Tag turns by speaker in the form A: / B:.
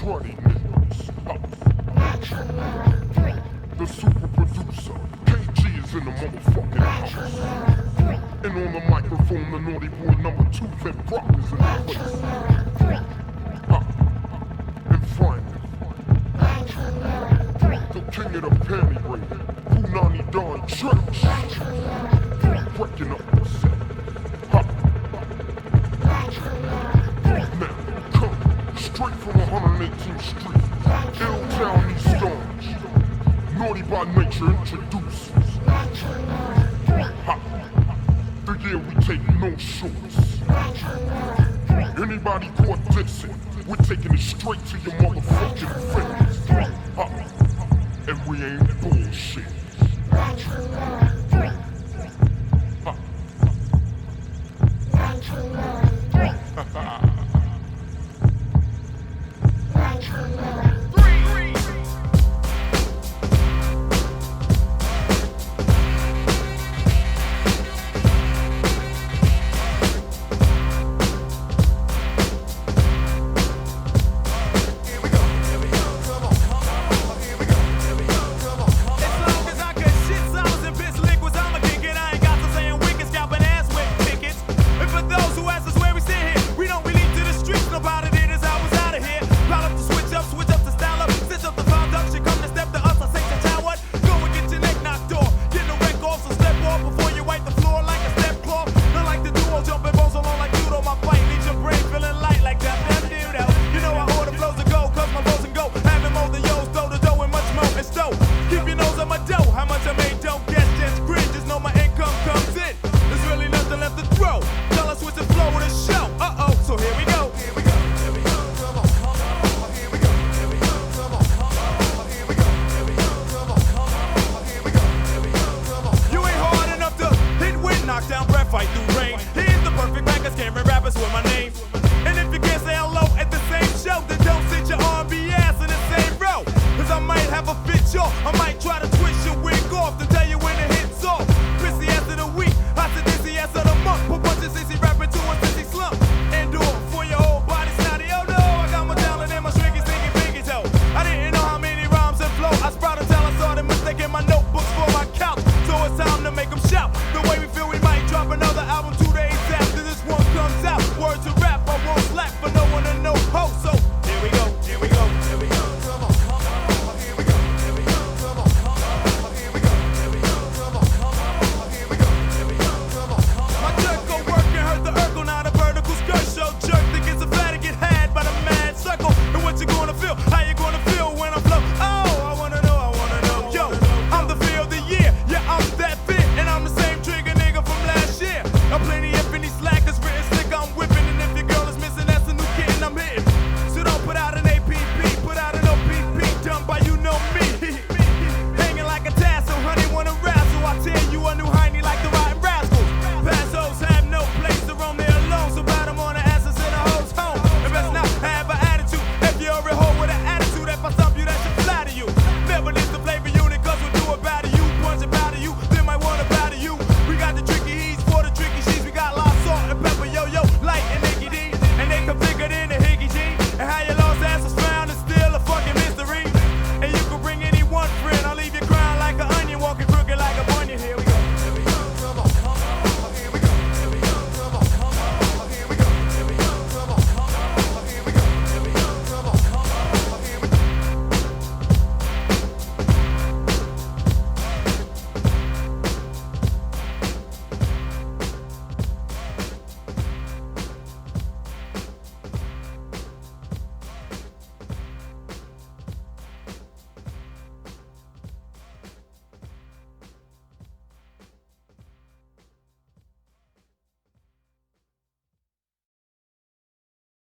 A: cruddy niggas. The super producer, KG is in the motherfucking house. And on the microphone, the naughty boy number 2, Vin Brock is in the place. And finally, the king of the panty raid, Punani Don Church, breaking up the set. Now, come straight from 118th Street, Ill-Town, East Orange. Naughty by Nature introduces the year we take no shorts. Anybody caught dissing, we're taking it straight to your motherfucking face. And we ain't bullshit.